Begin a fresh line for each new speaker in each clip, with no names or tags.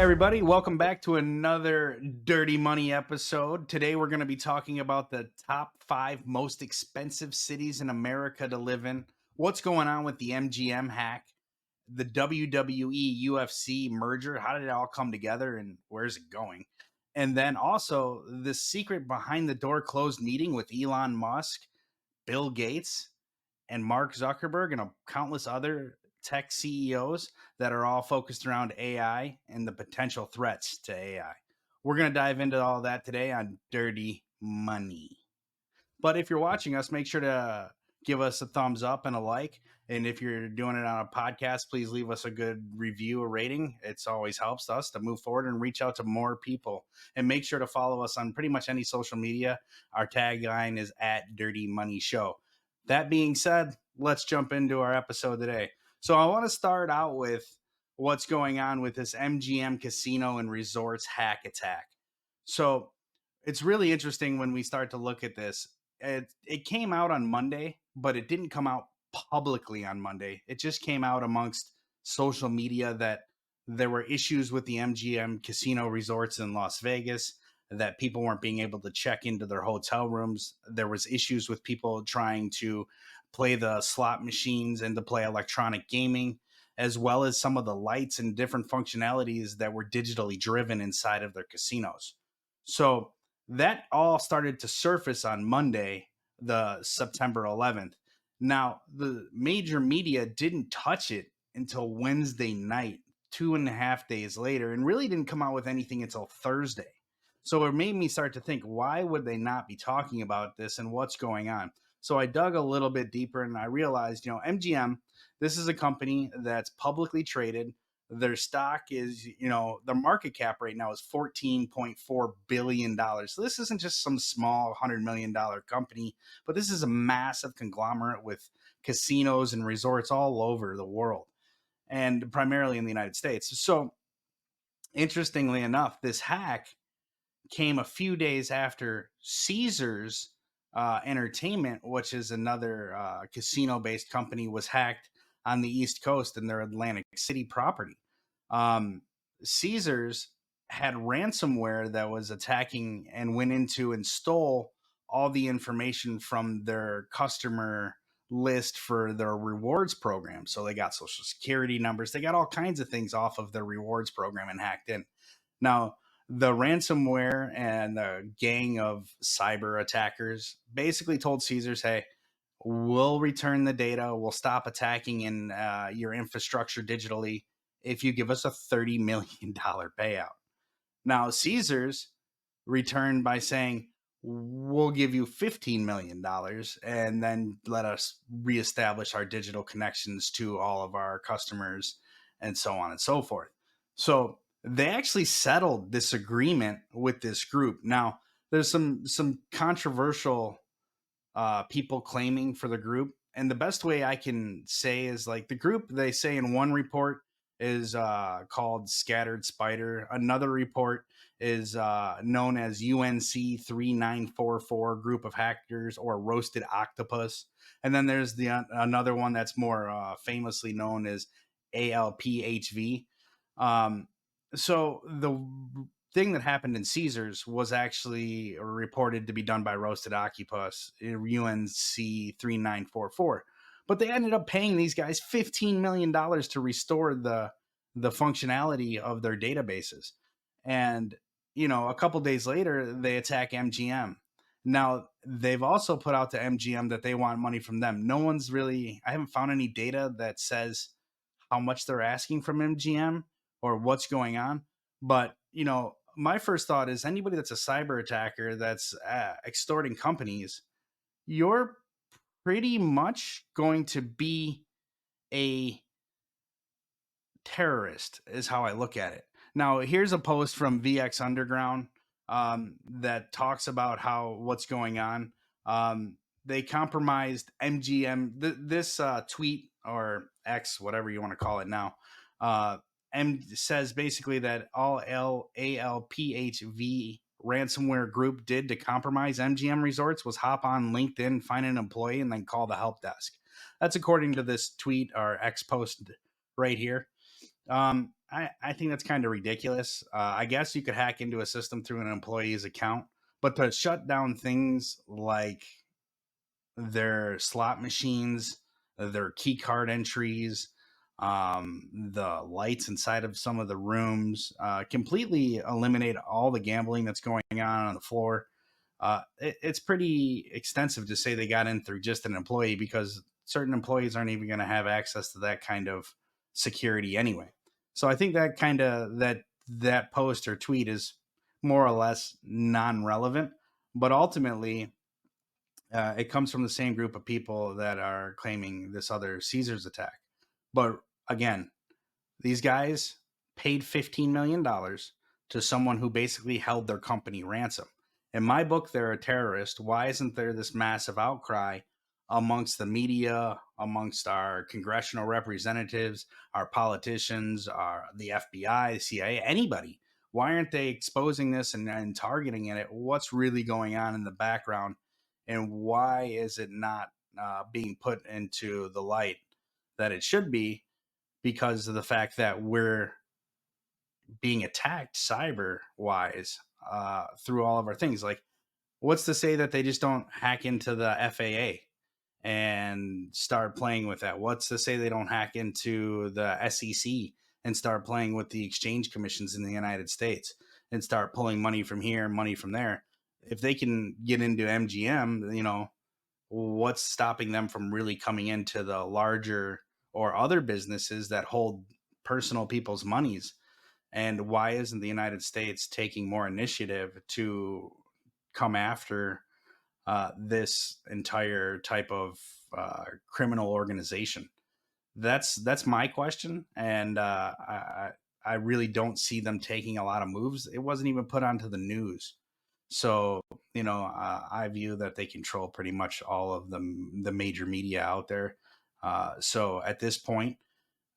Everybody. Welcome back to another Dirty Money episode. Today, we're going to be talking about the top 5 most expensive cities in America to live in, what's going on with the MGM hack, the WWE UFC merger. How did it all come together and where's it going? And then also the secret behind the door closed meeting with Elon Musk, Bill Gates, and Mark Zuckerberg and countless other tech CEOs that are all focused around AI and the potential threats to AI. We're going to dive into all that today on Dirty Money. But if you're watching us, make sure to give us a thumbs up and a like. And if you're doing it on a podcast, please leave us a good review or rating. It's always helps us to move forward and reach out to more people. And make sure to follow us on pretty much any social media. Our tagline is at Dirty Money Show. That being said, let's jump into our episode today. So I want to start out with what's going on with this MGM Casino and Resorts hack attack. So it's really interesting when we start to look at this. It came out on Monday, but it didn't come out publicly on Monday. It just came out amongst social media that there were issues with the MGM Casino Resorts in Las Vegas, that people weren't being able to check into their hotel rooms. There was issues with people trying to play the slot machines and to play electronic gaming, as well as some of the lights and different functionalities that were digitally driven inside of their casinos. So that all started to surface on Monday, the September 11th. Now, the major media didn't touch it until Wednesday night, 2.5 days later, and really didn't come out with anything until Thursday. So it made me start to think, why would they not be talking about this and what's going on? So I dug a little bit deeper and I realized, MGM, this is a company that's publicly traded. Their stock is, the market cap right now is $14.4 billion. So this isn't just some small $100 million company, but this is a massive conglomerate with casinos and resorts all over the world and primarily in the United States. So interestingly enough, this hack came a few days after Caesars Entertainment, which is another casino-based company, was hacked on the East Coast in their Atlantic City property. Caesars had ransomware that was attacking and went into and stole all the information from their customer list for their rewards program. So they got social security numbers. They got all kinds of things off of their rewards program and hacked in. Now, the ransomware and the gang of cyber attackers basically told Caesars, hey, we'll return the data. We'll stop attacking in your infrastructure digitally if you give us a $30 million payout. Now, Caesars returned by saying, we'll give you $15 million and then let us reestablish our digital connections to all of our customers and so on and so forth. So they actually settled this agreement with this group. Now, there's some controversial people claiming for the group. And the best way I can say is, like, the group, they say in one report is called Scattered Spider. Another report is known as UNC 3944 Group of Hackers or Roasted Octopus. And then there's another one that's more famously known as ALPHV. So the thing that happened in Caesars was actually reported to be done by Roasted Octopus, UNC 3944. But they ended up paying these guys $15 million to restore the functionality of their databases. And, a couple days later, they attack MGM. Now, they've also put out to MGM that they want money from them. I haven't found any data that says how much they're asking from MGM or what's going on. But, my first thought is anybody that's a cyber attacker that's extorting companies, you're pretty much going to be a terrorist, is how I look at it. Now, here's a post from VX Underground that talks about what's going on. They compromised MGM. This tweet or X, whatever you want to call it now, says basically that all ALPHV ransomware group did to compromise MGM Resorts was hop on LinkedIn, find an employee, and then call the help desk. That's according to this tweet or X post right here. I think that's kind of ridiculous. I guess you could hack into a system through an employee's account, but to shut down things like their slot machines, their key card entries, the lights inside of some of the rooms, completely eliminate all the gambling that's going on the floor. It's pretty extensive to say they got in through just an employee because certain employees aren't even going to have access to that kind of security anyway. So I think that kind of that post or tweet is more or less non-relevant, but ultimately it comes from the same group of people that are claiming this other Caesars attack. But again, these guys paid $15 million to someone who basically held their company ransom. In my book, they're a terrorist. Why isn't there this massive outcry amongst the media, amongst our congressional representatives, our politicians, the FBI, the CIA, anybody? Why aren't they exposing this and targeting it? What's really going on in the background? And why is it not being put into the light that it should be? Because of the fact that we're being attacked cyber wise through all of our things. Like, what's to say that they just don't hack into the FAA and start playing with that? What's to say they don't hack into the SEC and start playing with the exchange commissions in the United States and start pulling money from here, money from there? If they can get into MGM, what's stopping them from really coming into the larger or other businesses that hold personal people's monies? And why isn't the United States taking more initiative to come after this entire type of criminal organization? That's my question, and I really don't see them taking a lot of moves. It wasn't even put onto the news. So I view that they control pretty much all of the major media out there. So at this point,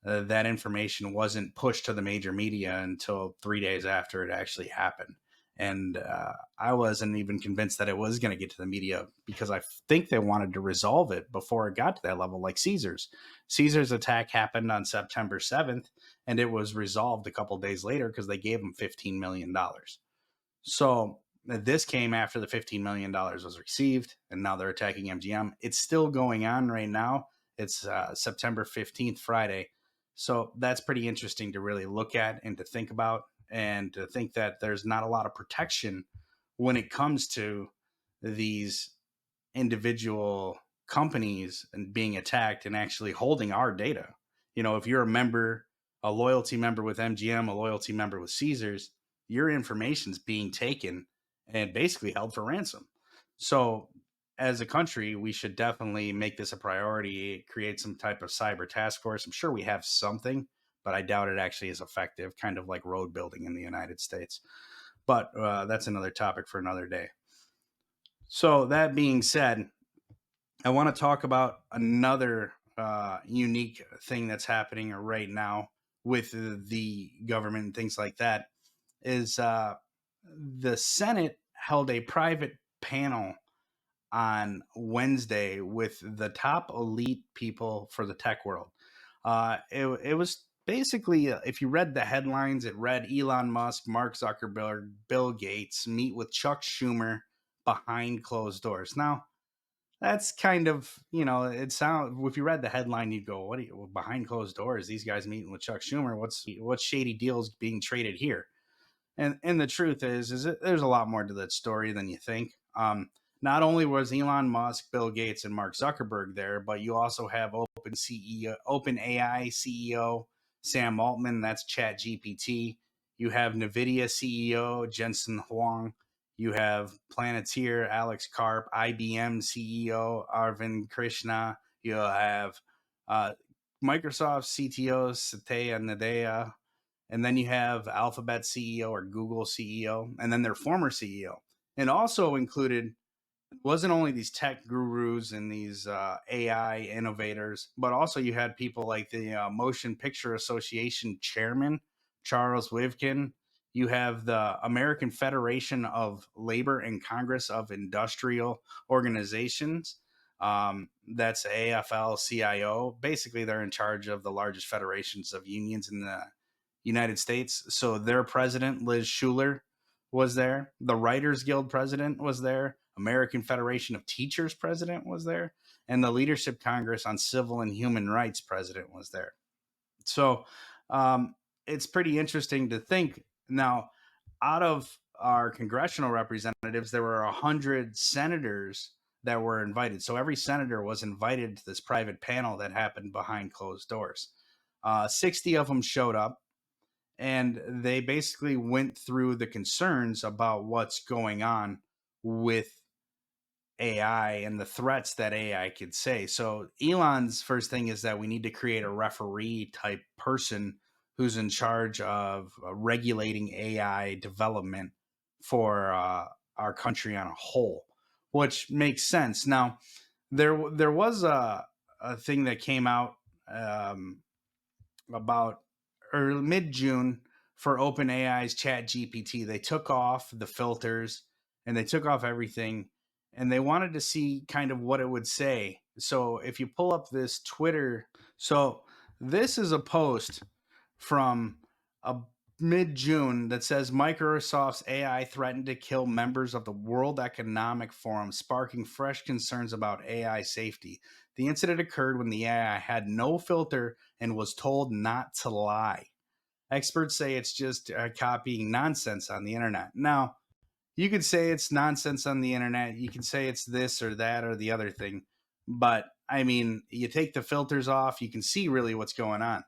that information wasn't pushed to the major media until 3 days after it actually happened. And I wasn't even convinced that it was going to get to the media because I think they wanted to resolve it before it got to that level, like Caesars. Caesars attack happened on September 7th, and it was resolved a couple days later because they gave them $15 million. So this came after the $15 million was received, and now they're attacking MGM. It's still going on right now. It's September 15th, Friday. So that's pretty interesting to really look at and to think about, and to think that there's not a lot of protection when it comes to these individual companies and being attacked and actually holding our data. If you're a member, a loyalty member with MGM, a loyalty member with Caesars, your information's being taken and basically held for ransom. So, as a country, we should definitely make this a priority, create some type of cyber task force. I'm sure we have something, but I doubt it actually is effective, kind of like road building in the United States. But that's another topic for another day. So, that being said, I want to talk about another unique thing that's happening right now with the government and things like that. Is the Senate held a private panel on Wednesday with the top elite people for the tech world. It was basically, if you read the headlines, it read Elon Musk, Mark Zuckerberg, Bill Gates meet with Chuck Schumer behind closed doors. Now, that's kind of, it sound, if you read the headline, you'd go, what are you, behind closed doors? These guys meeting with Chuck Schumer. What's shady deals being traded here? And the truth is there's a lot more to that story than you think. Not only was Elon Musk, Bill Gates, and Mark Zuckerberg there, but you also have OpenAI CEO Sam Altman. That's Chat GPT. You have NVIDIA CEO Jensen Huang. You have Planeteer Alex Karp, IBM CEO Arvind Krishna. You have Microsoft CTO Satya Nadella, and then you have Alphabet CEO or Google CEO, and then their former CEO. And also included wasn't only these tech gurus and these AI innovators, but also you had people like the Motion Picture Association chairman, Charles Wivkin. You have the American Federation of Labor and Congress of Industrial Organizations. That's AFL CIO. Basically, they're in charge of the largest federations of unions in the United States. So their president, Liz Schuler, was there. The Writers Guild president was there. American Federation of Teachers president was there. And the Leadership Congress on Civil and Human Rights president was there. So um, it's pretty interesting to think now, out of our congressional representatives, there were 100 senators that were invited. So every senator was invited to this private panel that happened behind closed doors. 60 of them showed up, and they basically went through the concerns about what's going on with AI and the threats that AI could say. So Elon's first thing is that we need to create a referee type person who's in charge of regulating AI development for our country on a whole, which makes sense. Now, there was a thing that came out um, about or mid June for OpenAI's Chat GPT. They took off the filters and they took off everything, and they wanted to see kind of what it would say. So if you pull up this Twitter, so this is a post from a mid June that says Microsoft's AI threatened to kill members of the World Economic Forum, sparking fresh concerns about AI safety. The incident occurred when the AI had no filter and was told not to lie. Experts say it's just copying nonsense on the internet. Now, you could say it's nonsense on the internet. You can say it's this or that or the other thing. But I mean, you take the filters off, you can see really what's going on.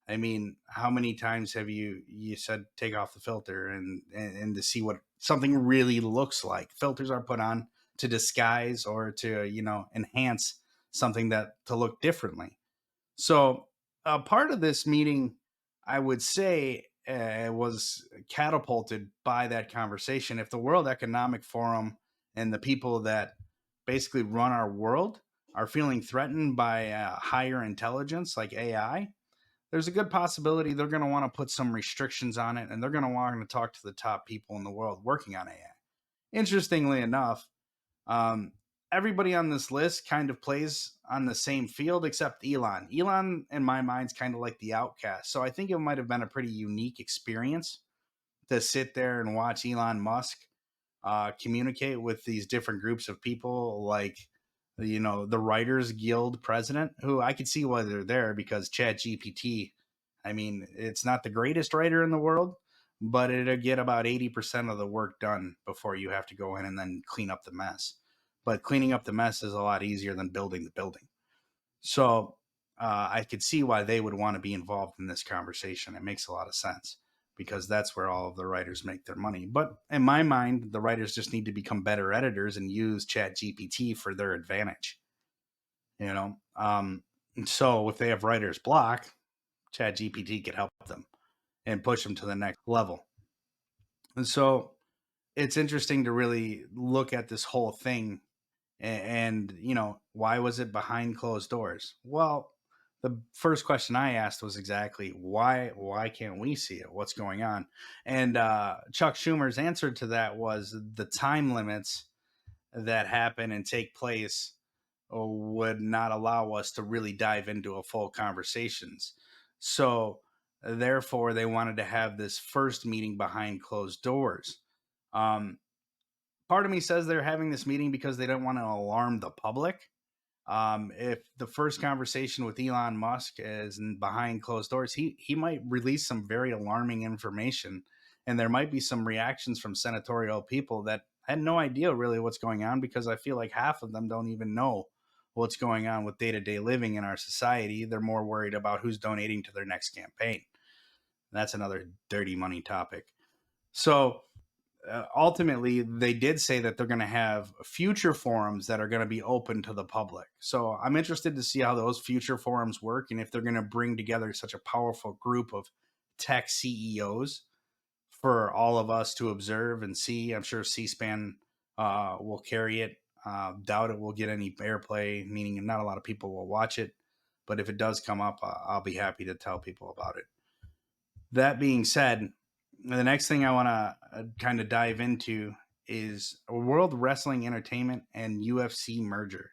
I mean, how many times have you said take off the filter and to see what something really looks like? Filters are put on to disguise or to, enhance something that to look differently. So, part of this meeting, I would say, was catapulted by that conversation. If the World Economic Forum and the people that basically run our world are feeling threatened by higher intelligence like AI, there's a good possibility they're going to want to put some restrictions on it, and they're going to want to talk to the top people in the world working on AI. Interestingly enough, um, everybody on this list kind of plays on the same field except Elon. Elon, in my mind, is kind of like the outcast. So I think it might have been a pretty unique experience to sit there and watch Elon Musk communicate with these different groups of people, like the Writers Guild president, who I could see why they're there because Chat GPT. I mean, it's not the greatest writer in the world, but it'll get about 80% of the work done before you have to go in and then clean up the mess. But cleaning up the mess is a lot easier than building the building. So I could see why they would want to be involved in this conversation. It makes a lot of sense because that's where all of the writers make their money. But in my mind, the writers just need to become better editors and use Chat GPT for their advantage. You know, so if they have writer's block, Chat GPT could help them and push them to the next level. And so it's interesting to really look at this whole thing and why was it behind closed doors? Well, the first question I asked was exactly why can't we see it? What's going on? And Chuck Schumer's answer to that was the time limits that happen and take place would not allow us to really dive into a full conversations. So therefore they wanted to have this first meeting behind closed doors. um, Part of me says they're having this meeting because they don't want to alarm the public. If the first conversation with Elon Musk is behind closed doors, he might release some very alarming information, and there might be some reactions from senatorial people that had no idea really what's going on because I feel like half of them don't even know what's going on with day to day living in our society. They're more worried about who's donating to their next campaign. That's another dirty money topic. So ultimately they did say that they're going to have future forums that are going to be open to the public. So I'm interested to see how those future forums work and if they're going to bring together such a powerful group of tech CEOs for all of us to observe and see. I'm sure C-SPAN will carry it. Doubt it will get any airplay, meaning not a lot of people will watch it. But if it does come up, I'll be happy to tell people about it. That being said, the next thing I want to kind of dive into is World Wrestling Entertainment and UFC merger.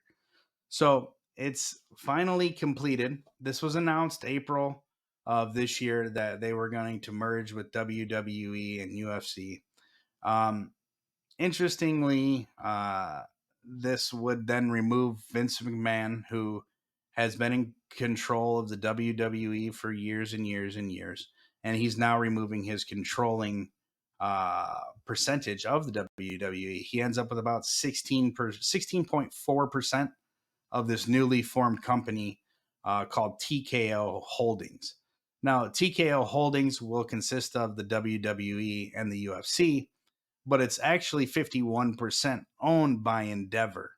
So it's finally completed. This was announced April of this year that they were going to merge with WWE and UFC. Um, Interestingly, this would then remove Vince McMahon, who has been in control of the WWE for years and years and years, and he's now removing his controlling percentage of the WWE. He ends up with about 16.4% of this newly formed company called TKO Holdings. Now, TKO Holdings will consist of the WWE and the UFC, but it's actually 51% owned by Endeavor.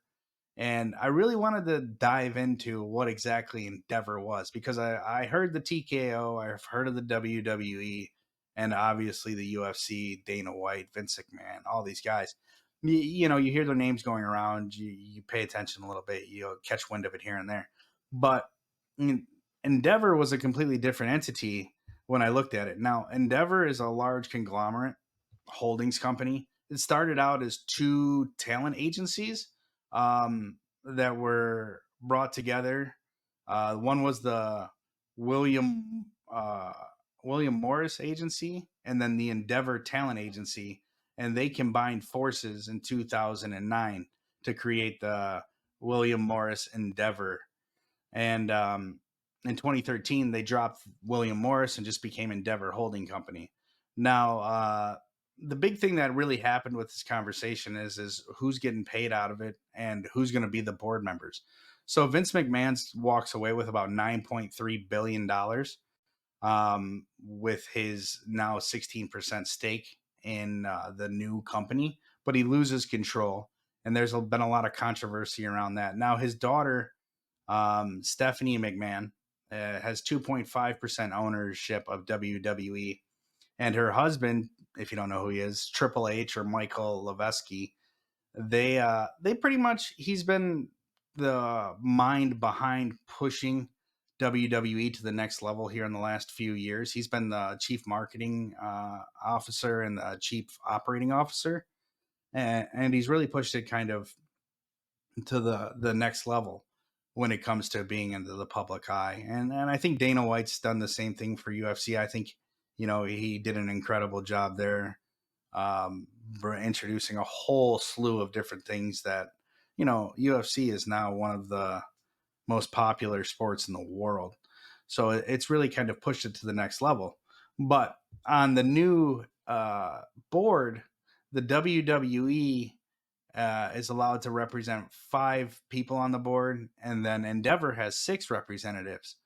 And I really wanted to dive into what exactly Endeavor was because I heard the TKO, I've heard of the WWE, and obviously the UFC, Dana White, Vince McMahon, all these guys. You hear their names going around, you pay attention a little bit, you'll catch wind of it here and there. But Endeavor was a completely different entity when I looked at it. Now, Endeavor is a large conglomerate holdings company. It started out as two talent agencies that were brought together. One was the William uh, William Morris Agency, and then the Endeavor Talent Agency, and they combined forces in 2009 to create the William Morris Endeavor. And in 2013, they dropped William Morris and just became Endeavor Holding Company. Now, the big thing that really happened with this conversation is who's getting paid out of it and who's going to be the board members. So Vince McMahon walks away with about $9.3 billion with his now 16% stake in the new company, but he loses control. And there's been a lot of controversy around that. Now, his daughter, Stephanie McMahon, has 2.5% ownership of WWE, and her husband, if you don't know who he is, Triple H or Michael Levesky, they pretty much he's been the mind behind pushing WWE to the next level here in the last few years. He's been the chief marketing officer and the chief operating officer, and he's really pushed it kind of to the next level when it comes to being into the public eye. And I think Dana White's done the same thing for UFC. I think he did an incredible job there, introducing a whole slew of different things that UFC is now one of the most popular sports in the world. So it's really kind of pushed it to the next level. But on the new board, the WWE is allowed to represent 5 people on the board, and then Endeavor has 6 representatives.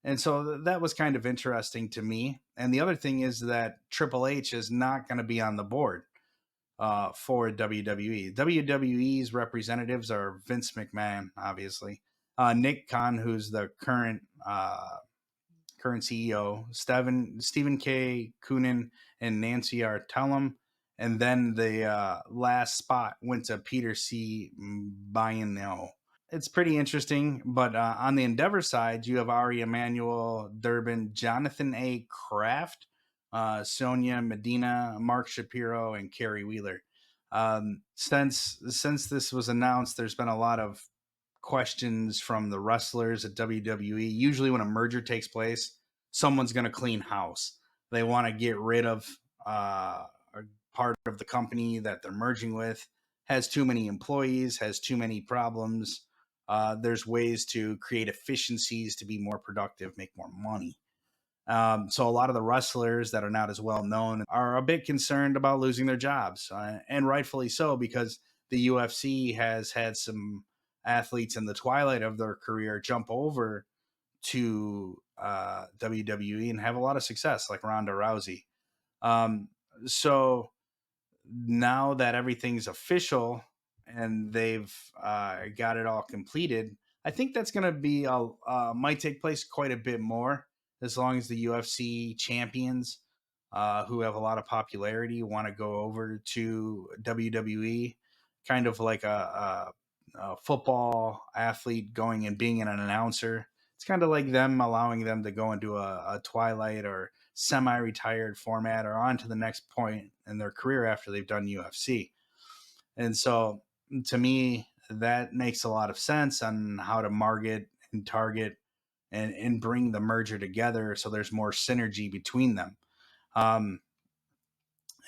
And so that was kind of interesting to me. And the other thing is that Triple H is not going to be on the board for WWE. WWE's representatives are Vince McMahon, obviously, Nick Khan, who's the current CEO, Stephen K. Coonan, and Nancy Artelum. And then the last spot went to Peter C. Biano. It's pretty interesting, but on the Endeavor side, you have Ari Emanuel, Durbin, Jonathan A. Kraft, Sonia Medina, Mark Shapiro, and Kerry Wheeler. Since this was announced, there's been a lot of questions from the wrestlers at WWE. Usually, when a merger takes place, someone's going to clean house. They want to get rid of a part of the company that they're merging with, has too many employees, has too many problems. There's ways to create efficiencies to be more productive, make more money. So a lot of the wrestlers that are not as well known are a bit concerned about losing their jobs, and rightfully so, because the UFC has had some athletes in the twilight of their career jump over to WWE and have a lot of success, like Ronda Rousey. Um, so now that everything's official and they've got it all completed, I think that's going to be might take place quite a bit more as long as the UFC champions who have a lot of popularity want to go over to WWE, kind of like a football athlete going and being an announcer. It's kind of like them allowing them to go into a twilight or semi-retired format or on to the next point in their career after they've done UFC. And so to me, that makes a lot of sense on how to market and target and bring the merger together so there's more synergy between them. Um,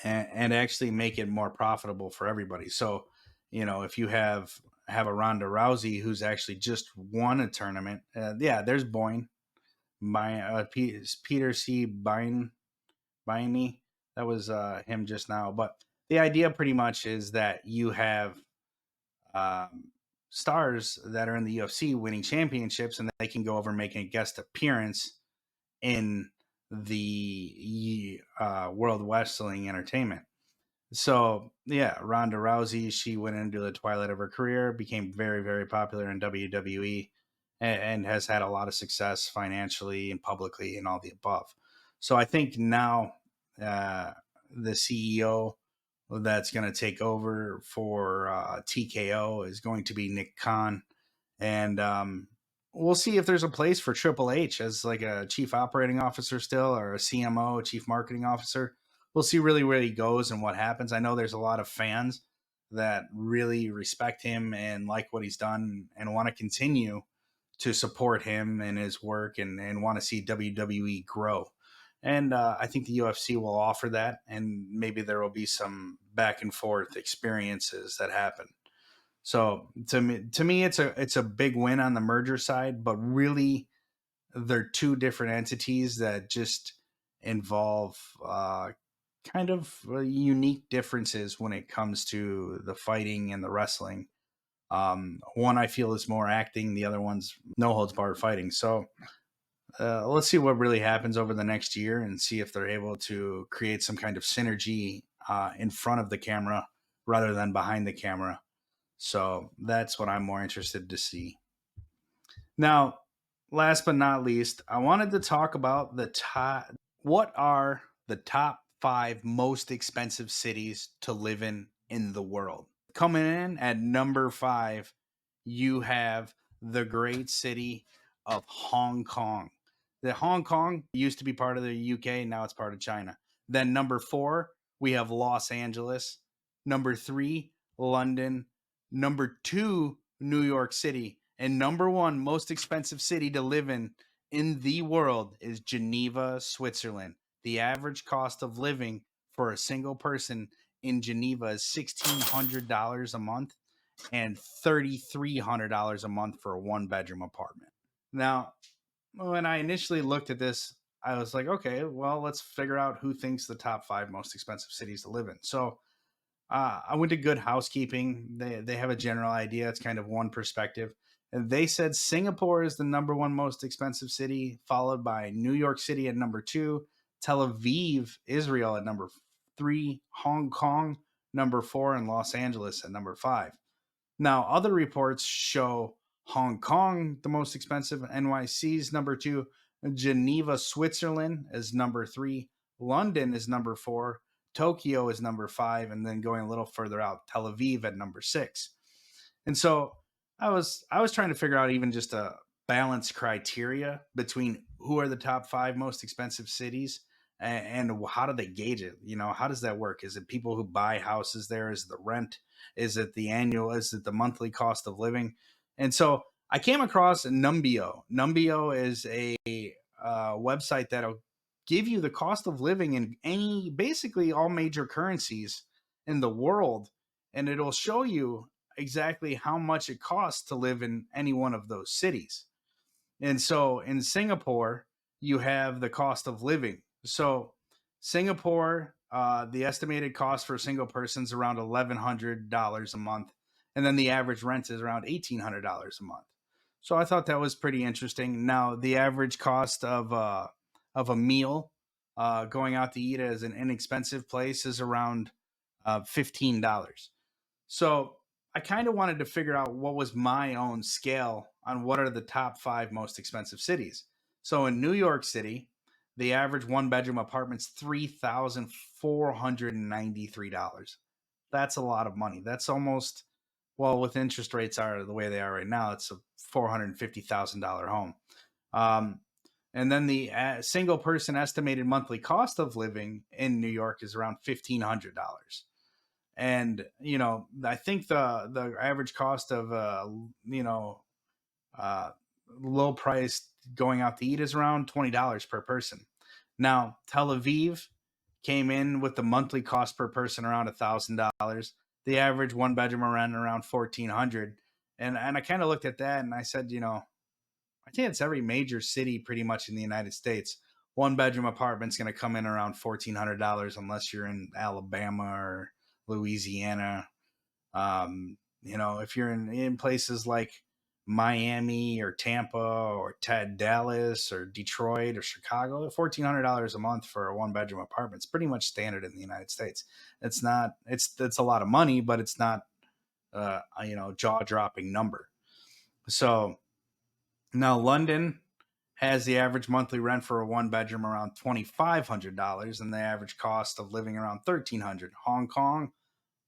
and actually make it more profitable for everybody. So, if you have a Ronda Rousey who's actually just won a tournament, yeah, there's Boyne, Peter C. Byney. That was him just now. But the idea pretty much is that you have um, stars that are in the UFC winning championships, and they can go over and make a guest appearance in the World Wrestling Entertainment. So yeah, Ronda Rousey, she went into the twilight of her career, became very, very popular in WWE, and has had a lot of success financially and publicly and all the above. So I think now uh, the CEO that's going to take over for TKO is going to be Nick Khan, and we'll see if there's a place for Triple H as like a chief operating officer still, or a CMO, chief marketing officer. We'll see really where he goes and what happens. I know there's a lot of fans that really respect him and like what he's done and want to continue to support him and his work, and want to see WWE grow. And I think the UFC will offer that, and maybe there will be some back and forth experiences that happen. So to me, it's a big win on the merger side, but really, they're two different entities that just involve kind of unique differences when it comes to the fighting and the wrestling. One I feel is more acting, the other one's no holds barred fighting. So let's see what really happens over the next year and see if they're able to create some kind of synergy in front of the camera rather than behind the camera. So that's what I'm more interested to see. Now, last but not least, I wanted to talk about the top. What are the top 5 most expensive cities to live in the world? Coming in at number 5, you have the great city of Hong Kong. The Hong Kong used to be part of the UK, now it's part of China. Then number 4, we have Los Angeles. Number 3, London. Number 2, New York City. And number 1 most expensive city to live in the world is Geneva, Switzerland. The average cost of living for a single person in Geneva is $1,600 a month and $3,300 a month for a 1-bedroom apartment. Now, when I initially looked at this, I was like, okay, well, let's figure out who thinks the top 5 most expensive cities to live in. So I went to Good Housekeeping. They have a general idea. It's kind of one perspective. And they said Singapore is the number 1 most expensive city, followed by New York City at number 2, Tel Aviv, Israel at number 3, Hong Kong number 4, and Los Angeles at number 5. Now, other reports show Hong Kong the most expensive, NYC's number 2, Geneva, Switzerland is number 3, London is number 4, Tokyo is number 5, and then going a little further out, Tel Aviv at number 6. And so I was trying to figure out even just a balanced criteria between who are the top 5 most expensive cities, and how do they gauge it? How does that work? Is it people who buy houses there? Is it the rent? Is it the annual? Is it the monthly cost of living? And so I came across Numbeo. Numbeo is a website that'll give you the cost of living in basically all major currencies in the world, and it'll show you exactly how much it costs to live in any one of those cities. And so in Singapore, you have the cost of living. So Singapore, the estimated cost for a single person is around $1,100 a month, and then the average rent is around $1,800 a month. So I thought that was pretty interesting. Now the average cost of a meal going out to eat as an inexpensive place is around $15. So I kind of wanted to figure out what was my own scale on what are the top 5 most expensive cities. So in New York City, the average 1-bedroom apartment's $3,493. That's a lot of money. That's almost, well, with interest rates are the way they are right now, it's a $450,000 home. Um, and then the single person estimated monthly cost of living in New York is around $1,500. And I think the average cost of uh low price going out to eat is around $20 per person. Now, Tel Aviv came in with the monthly cost per person around $1,000. The average one bedroom rent around 1,400. And I kind of looked at that and I said, I think it's every major city pretty much in the United States. One bedroom apartment's going to come in around $1,400 unless you're in Alabama or Louisiana. If you're in places like Miami or Tampa or Dallas or Detroit or Chicago, $1,400 a month for a one bedroom apartment is pretty much standard in the United States. It's not. It's a lot of money, but it's not a jaw dropping number. So now London has the average monthly rent for a one bedroom around $2,500 and the average cost of living around $1,300. Hong Kong,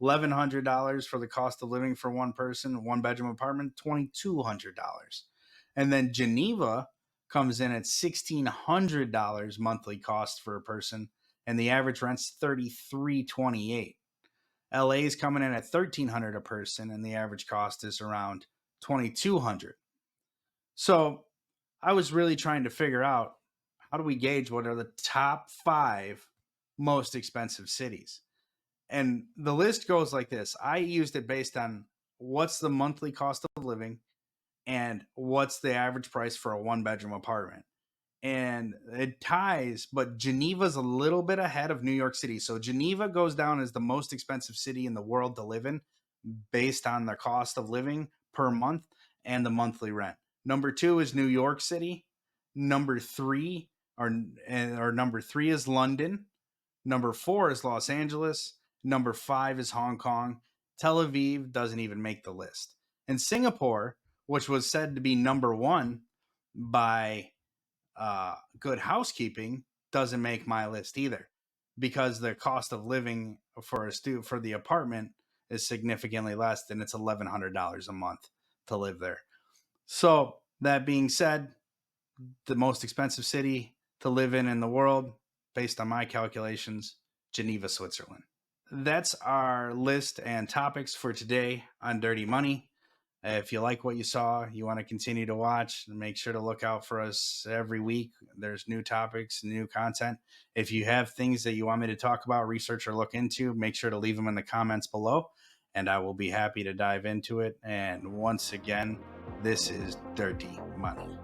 $1,100 for the cost of living for one person, one bedroom apartment, $2,200. And then Geneva comes in at $1,600 monthly cost for a person, and the average rent's $3,328. LA is coming in at $1,300 a person, and the average cost is around $2,200. So I was really trying to figure out, how do we gauge what are the top 5 most expensive cities? And the list goes like this. I used it based on what's the monthly cost of living and what's the average price for a one bedroom apartment. And it ties, but Geneva's a little bit ahead of New York City. So Geneva goes down as the most expensive city in the world to live in based on the cost of living per month and the monthly rent. Number 2 is New York City. Number 3 or number 3 is London. Number 4 is Los Angeles. Number 5 is Hong Kong. Tel Aviv doesn't even make the list. And Singapore, which was said to be number 1 by Good Housekeeping, doesn't make my list either, because the cost of living for for the apartment is significantly less than it's $1,100 a month to live there. So that being said, the most expensive city to live in the world, based on my calculations, Geneva, Switzerland. That's our list and topics for today on Dirty Money. If you like what you saw, you want to continue to watch, make sure to look out for us every week. There's new topics, new content. If you have things that you want me to talk about, research, or look into, make sure to leave them in the comments below, and I will be happy to dive into it. And once again, this is Dirty Money.